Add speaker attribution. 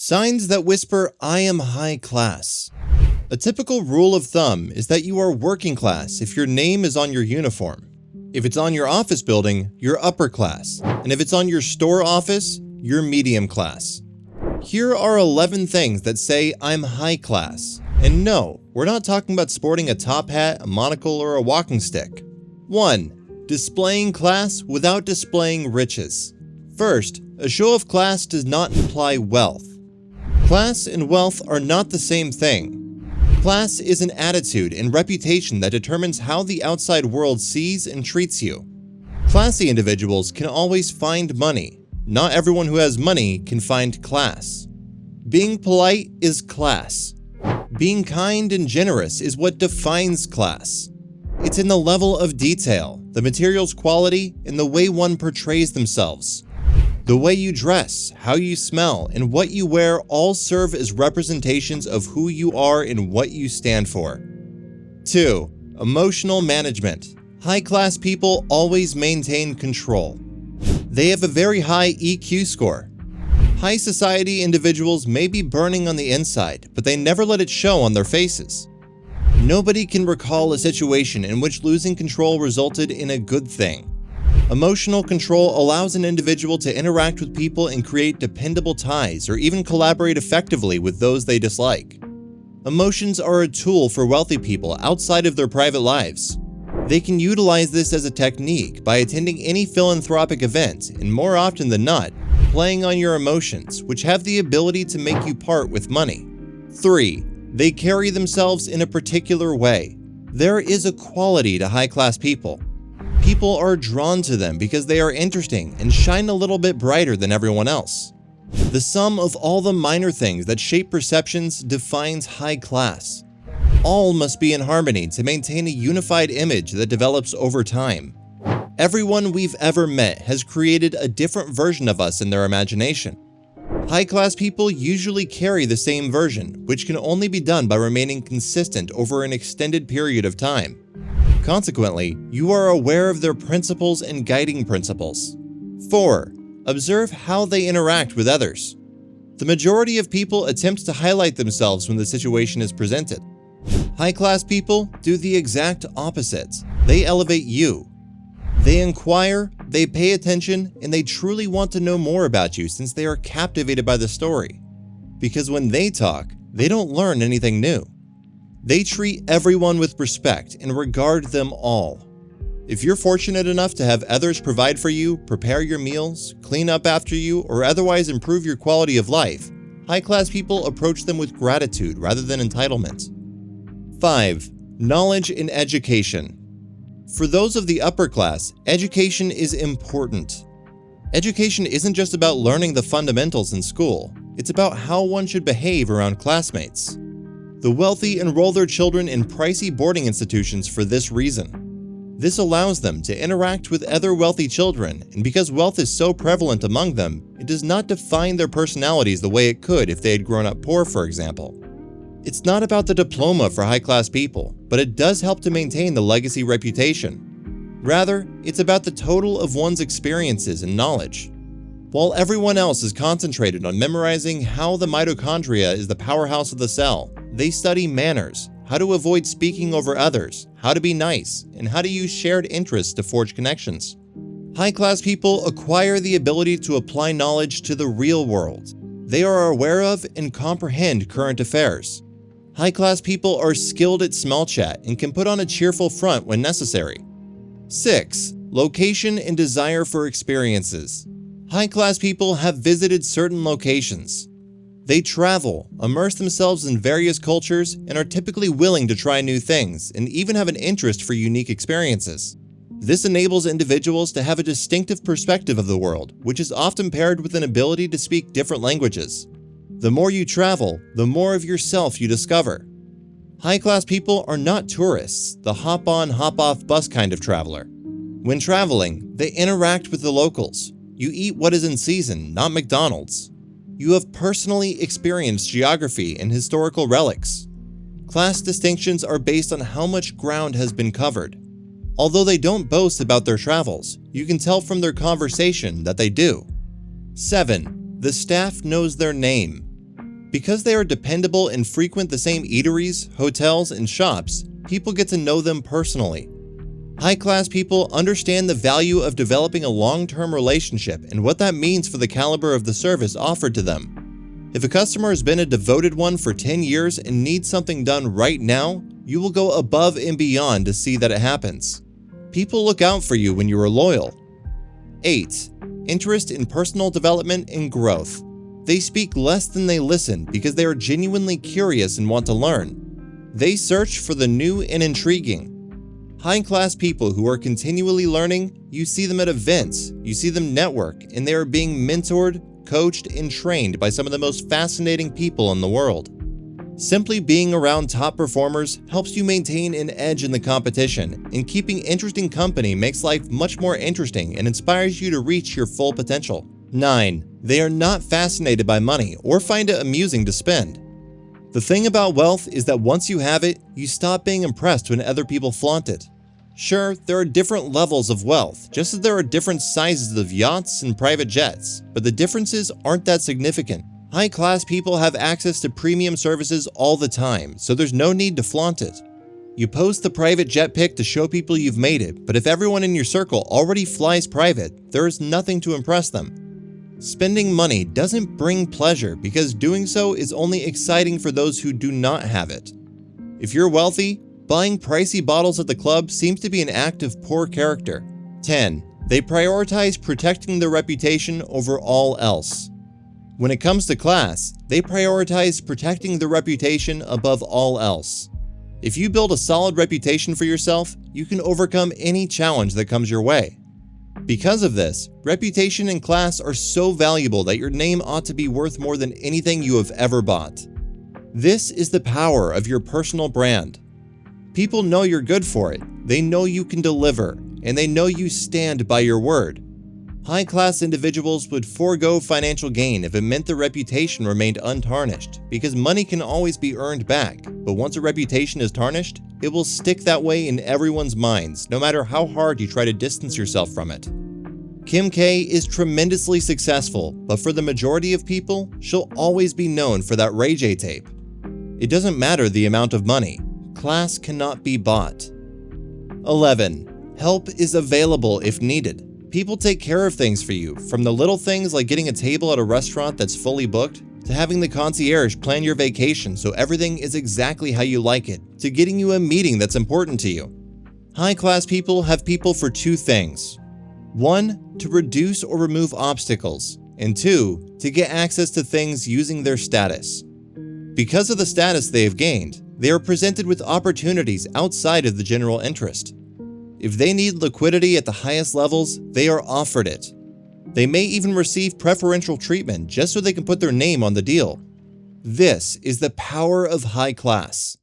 Speaker 1: Signs that whisper, "I am high class." A typical rule of thumb is that you are working class if your name is on your uniform. If it's on your office building, you're upper class. And if it's on your store office, you're medium class. Here are 11 things that say I'm high class. And no, we're not talking about sporting a top hat, a monocle, or a walking stick. 1. Displaying class without displaying riches. First, a show of class does not imply wealth. Class and wealth are not the same thing. Class is an attitude and reputation that determines how the outside world sees and treats you. Classy individuals can always find money. Not everyone who has money can find class. Being polite is class. Being kind and generous is what defines class. It's in the level of detail, the material's quality, and the way one portrays themselves. The way you dress, how you smell, and what you wear all serve as representations of who you are and what you stand for. 2. Emotional management. High-class people always maintain control. They have a very high EQ score. High society individuals may be burning on the inside, but they never let it show on their faces. Nobody can recall a situation in which losing control resulted in a good thing. Emotional control allows an individual to interact with people and create dependable ties or even collaborate effectively with those they dislike. Emotions are a tool for wealthy people outside of their private lives. They can utilize this as a technique by attending any philanthropic event and, more often than not, playing on your emotions, which have the ability to make you part with money. 3. They carry themselves in a particular way. There is a quality to high-class people. People are drawn to them because they are interesting and shine a little bit brighter than everyone else. The sum of all the minor things that shape perceptions defines high class. All must be in harmony to maintain a unified image that develops over time. Everyone we've ever met has created a different version of us in their imagination. High-class people usually carry the same version, which can only be done by remaining consistent over an extended period of time. Consequently, you are aware of their principles and guiding principles. 4. Observe how they interact with others. The majority of people attempt to highlight themselves when the situation is presented. High-class people do the exact opposite. They elevate you. They inquire, they pay attention, and they truly want to know more about you since they are captivated by the story. Because when they talk, they don't learn anything new. They treat everyone with respect and regard them all. If you're fortunate enough to have others provide for you, prepare your meals, clean up after you, or otherwise improve your quality of life, high-class people approach them with gratitude rather than entitlement. 5. Knowledge and education. For those of the upper class, education is important. Education isn't just about learning the fundamentals in school, it's about how one should behave around classmates. The wealthy enroll their children in pricey boarding institutions for this reason. This allows them to interact with other wealthy children, and because wealth is so prevalent among them, it does not define their personalities the way it could if they had grown up poor, for example. It's not about the diploma for high-class people, but it does help to maintain the legacy reputation. Rather, it's about the total of one's experiences and knowledge. While everyone else is concentrated on memorizing how the mitochondria is the powerhouse of the cell, they study manners, how to avoid speaking over others, how to be nice, and how to use shared interests to forge connections. High-class people acquire the ability to apply knowledge to the real world. They are aware of and comprehend current affairs. High-class people are skilled at small chat and can put on a cheerful front when necessary. 6. Location and desire for experiences. High-class people have visited certain locations. They travel, immerse themselves in various cultures, and are typically willing to try new things and even have an interest for unique experiences. This enables individuals to have a distinctive perspective of the world, which is often paired with an ability to speak different languages. The more you travel, the more of yourself you discover. High-class people are not tourists, the hop-on, hop-off bus kind of traveler. When traveling, they interact with the locals. You eat what is in season, not McDonald's. You have personally experienced geography and historical relics. Class distinctions are based on how much ground has been covered. Although they don't boast about their travels, you can tell from their conversation that they do. 7. The staff knows their name. Because they are dependable and frequent the same eateries, hotels, and shops, people get to know them personally. High-class people understand the value of developing a long-term relationship and what that means for the caliber of the service offered to them. If a customer has been a devoted one for 10 years and needs something done right now, you will go above and beyond to see that it happens. People look out for you when you are loyal. 8. Interest in personal development and growth. They speak less than they listen because they are genuinely curious and want to learn. They search for the new and intriguing. High-class people who are continually learning, you see them at events, you see them network, and they are being mentored, coached, and trained by some of the most fascinating people in the world. Simply being around top performers helps you maintain an edge in the competition, and keeping interesting company makes life much more interesting and inspires you to reach your full potential. 9. They are not fascinated by money or find it amusing to spend. The thing about wealth is that once you have it, you stop being impressed when other people flaunt it. Sure, there are different levels of wealth, just as there are different sizes of yachts and private jets, but the differences aren't that significant. High-class people have access to premium services all the time, so there's no need to flaunt it. You post the private jet pic to show people you've made it, but if everyone in your circle already flies private, there is nothing to impress them. Spending money doesn't bring pleasure because doing so is only exciting for those who do not have it. If you're wealthy, buying pricey bottles at the club seems to be an act of poor character. 10. They prioritize protecting their reputation over all else. When it comes to class, they prioritize protecting their reputation above all else. If you build a solid reputation for yourself, you can overcome any challenge that comes your way. Because of this, reputation and class are so valuable that your name ought to be worth more than anything you have ever bought. This is the power of your personal brand. People know you're good for it, they know you can deliver, and they know you stand by your word. High-class individuals would forego financial gain if it meant their reputation remained untarnished, because money can always be earned back, but once a reputation is tarnished, it will stick that way in everyone's minds, no matter how hard you try to distance yourself from it. Kim K is tremendously successful, but for the majority of people, she'll always be known for that Ray J tape. It doesn't matter the amount of money. Class cannot be bought. 11. Help is available if needed. People take care of things for you, from the little things like getting a table at a restaurant that's fully booked, to having the concierge plan your vacation so everything is exactly how you like it, to getting you a meeting that's important to you. High-class people have people for two things. 1. To reduce or remove obstacles, and 2. To get access to things using their status. Because of the status they have gained, they are presented with opportunities outside of the general interest. If they need liquidity at the highest levels, they are offered it. They may even receive preferential treatment just so they can put their name on the deal. This is the power of high class.